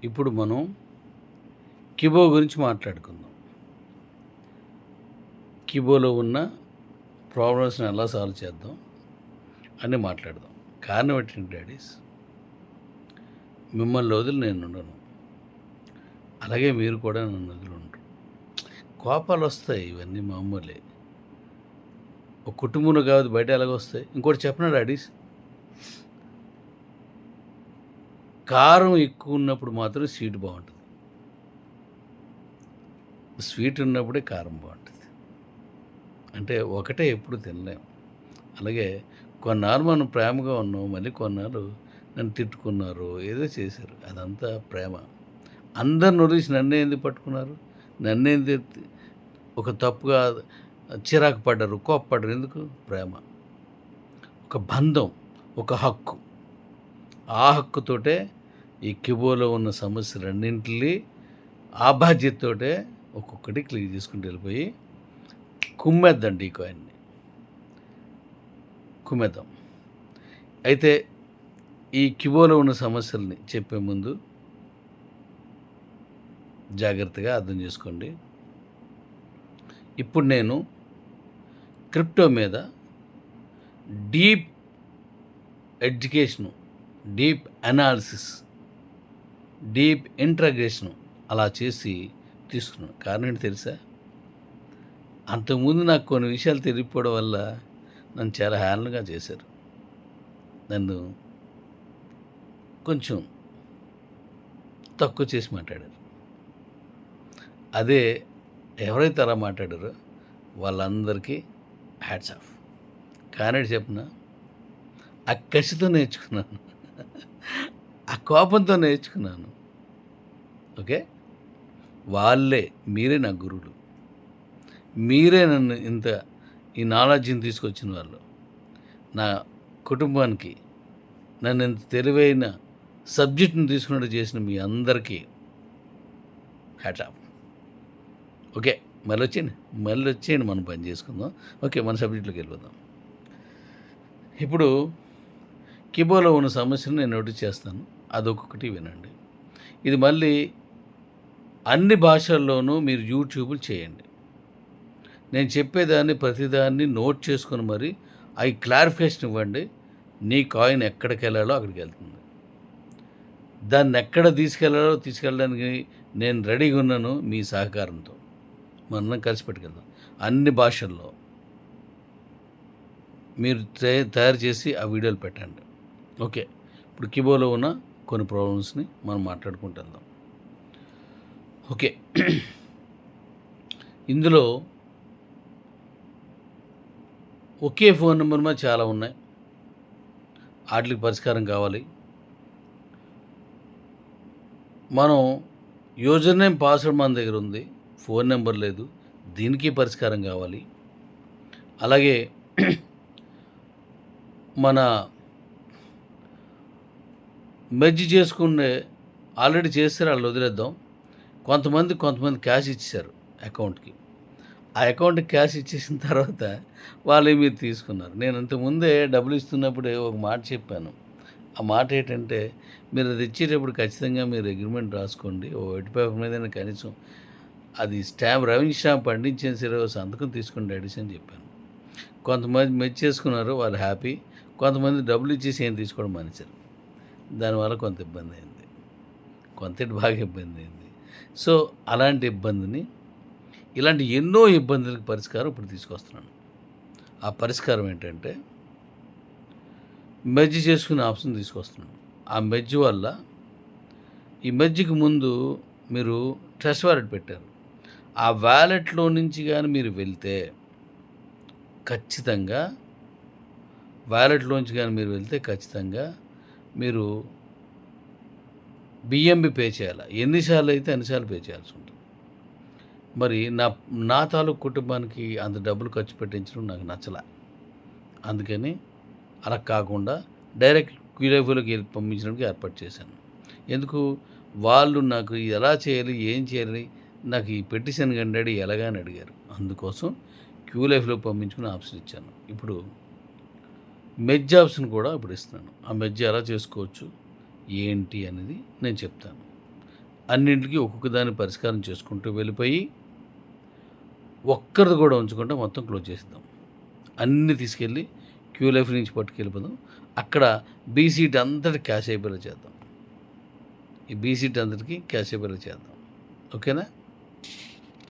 ఇప్పుడు మనం కిబో గురించి మాట్లాడుకుందాం. కిబోలో ఉన్న ప్రాబ్లమ్స్‌ని ఎలా సాల్వ్ చేద్దాం అని మాట్లాడదాం. కారణం ఏంటంటే డాడీస్, మిమ్మల్ని వదిలి నేనుండను. అలాగే మీరు కూడా నన్ను వదిలి ఉండరు. కోపాలొస్తాయి, ఇవన్నీ మామూలే. ఒక కుటుంబంలో కాదు బయట ఎలాగొస్తాయి. ఇంకోటి చెప్పనా డాడీస్, కారం ఎక్కువ ఉన్నప్పుడు మాత్రం స్వీట్ బాగుంటుంది. స్వీట్ ఉన్నప్పుడే కారం బాగుంటుంది. అంటే ఒకటే ఎప్పుడు తినలేం. అలాగే కొన్నాళ్ళు మనం ప్రేమగా ఉన్నాం, మళ్ళీ కొన్నాళ్ళు నన్ను తిట్టుకున్నారు, ఏదో చేశారు. అదంతా ప్రేమ. అందరిని వదిలేసి నన్నే ఎందుకు పట్టుకున్నారు? నన్నే ఎందుకు ఒక తప్పుగా చిరాకు పడ్డారు, కోప్పడ్డారు? ఎందుకు? ప్రేమ. ఒక బంధం, ఒక హక్కు. ఆ హక్కుతోటే ఈ కిబోలో ఉన్న సమస్యలన్నింటినీ ఆ బాధ్యతతోటే ఒక్కొక్కటి క్లియర్ చేసుకుంటూ వెళ్ళిపోయి కుమ్మేద్దండి ఈ కాయిన్ని. కుమ్మేద్దాం. అయితే ఈ కిబోలో ఉన్న సమస్యల్ని చెప్పే ముందు జాగ్రత్తగా అర్థం చేసుకోండి. ఇప్పుడు నేను క్రిప్టో మీద deep education, deep analysis, deep interrogation అలా చేసి తీసుకున్నాను. కారణం ఏంటి తెలుసా? అంతకుముందు నాకు కొన్ని విషయాలు తెలియకపోవడం వల్ల నన్ను చాలా హేళనగా చేశారు. నన్ను కొంచెం తక్కువ చేసి మాట్లాడారు. అదే ఎవరైతే అలా మాట్లాడారో వాళ్ళందరికీ హ్యాట్స్ ఆఫ్. కానీ చెప్పనా, ఆ కసితో నేర్చుకున్నాను, ఆ కోపంతో నేర్చుకున్నాను. ఓకే, వాళ్ళే, మీరే నా గురువులు. మీరే నన్ను ఇంత ఈ నాలెడ్జ్ని తీసుకొచ్చిన వాళ్ళు. నా కుటుంబానికి నన్ను ఇంత తెలివైన సబ్జెక్ట్ని తీసుకున్నట్టు చేసిన మీ అందరికీ హ్యాట్స్ ఆఫ్. ఓకే, మళ్ళీ వచ్చేయండి, మనం పని చేసుకుందాం. ఓకే, మన సబ్జెక్ట్లోకి వెళ్ళిపోదాం. ఇప్పుడు కిబోలో ఉన్న సమస్యను నేను నోటీస్ చేస్తాను, అదొకటి వినండి. ఇది మళ్ళీ అన్ని భాషల్లోనూ మీరు యూట్యూబ్లు చేయండి. నేను చెప్పేదాన్ని ప్రతిదాన్ని నోట్ చేసుకుని మరి అవి క్లారిఫికేషన్ ఇవ్వండి. నీ కాయిన్ ఎక్కడికి వెళ్ళాలో అక్కడికి వెళ్తుంది. దాన్ని ఎక్కడ తీసుకెళ్ళడానికి నేను రెడీగా ఉన్నాను. మీ సహకారంతో మనం కలిసి పెట్టుకెళ్దాం. అన్ని భాషల్లో మీరు తయారు చేసి ఆ వీడియోలు పెట్టండి. ఓకే, ఇప్పుడు కిబోలో ఉన్న కొన్ని ప్రాబ్లమ్స్ని మనం మాట్లాడుకుంటూ వెళ్దాం. ఓకే, ఇందులో ఒకే ఫోన్ నెంబర్ మీద చాలా ఉన్నాయి. వాటికి పరిష్కారం కావాలి. మనం యూజర్ నేమ్ పాస్వర్డ్ మన దగ్గర ఉంది, ఫోన్ నెంబర్ లేదు. దీనికి పరిష్కారం కావాలి. అలాగే మన మెర్జ్ చేసుకునే ఆల్రెడీ చేస్తారు, వాళ్ళు వదిలేద్దాం. కొంతమంది క్యాష్ ఇచ్చేశారు అకౌంట్కి. ఆ అకౌంట్కి క్యాష్ ఇచ్చేసిన తర్వాత వాళ్ళు మీరు తీసుకున్నారు. నేను ఇంతకుముందే డబ్బులు ఇస్తున్నప్పుడే ఒక మాట చెప్పాను. ఆ మాట ఏంటంటే, మీరు అది ఇచ్చేటప్పుడు ఖచ్చితంగా మీరు అగ్రిమెంట్ రాసుకోండి. ఓ వైట్ పేపర్ మీద కనీసం అది రెవెన్యూ స్టాంప్ అంటించిన సరే సంతకం తీసుకోండి డాడీస్ అని చెప్పాను. కొంతమంది మెర్జ్ చేసుకున్నారు, వాళ్ళు హ్యాపీ. కొంతమంది డబ్బులు ఇచ్చేసి ఏం తీసుకోవడం మానేశారు. దానివల్ల కొంత ఇబ్బంది అయింది, బాగా ఇబ్బంది అయింది. సో అలాంటి ఇబ్బందిని, ఇలాంటి ఎన్నో ఇబ్బందులకు పరిష్కారం ఇప్పుడు తీసుకొస్తున్నాను. ఆ పరిష్కారం ఏంటంటే, మెర్జ్ చేసుకునే ఆప్షన్ తీసుకొస్తున్నాను. ఆ మెర్జ్ వల్ల, ఈ మెర్జ్కి ముందు మీరు ట్రస్ట్ వాలెట్ పెట్టారు. ఆ వ్యాలెట్లో నుంచి కానీ మీరు వెళ్తే ఖచ్చితంగా, మీరు బిఎంబి పే చేయాలి. ఎన్నిసార్లు అయితే అన్నిసార్లు పే చేయాల్సి ఉంటుంది. మరి నా తాలూకు కుటుంబానికి అంత డబ్బులు ఖర్చు పెట్టించడం నాకు నచ్చలే. అందుకని అలా కాకుండా డైరెక్ట్ క్యూలైఫ్లోకి పంపించడానికి ఏర్పాటు చేశాను. ఎందుకు? వాళ్ళు నాకు ఎలా చేయాలి, ఏం చేయాలి, నాకు ఈ పెటిషన్ కండి ఎలాగా అని అడిగారు. అందుకోసం క్యూలైఫ్లో పంపించుకుని ఆప్షన్ ఇచ్చాను. ఇప్పుడు మెర్జ్ ఆప్షన్ కూడా ఇప్పుడు ఇస్తున్నాను. ఆ మెర్జ్ ఎలా చేసుకోవచ్చు ఏంటి అనేది నేను చెప్తాను. అన్నింటికి ఒక్కొక్క దాన్ని పరిష్కారం చేసుకుంటూ వెళ్ళిపోయి ఒక్కరిది కూడా ఉంచకుండా మొత్తం క్లోజ్ చేసేద్దాం. అన్నీ తీసుకెళ్ళి క్యూ లైఫ్ నుంచి పట్టుకెళ్ళిపోదాం. అక్కడ బీ సీట్ అంతటి క్యాష్ అయిపోయేలా చేద్దాం. ఈ బీ సీట్ అందరికీ క్యాష్ అయిపోయేలా చేద్దాం. ఓకేనా?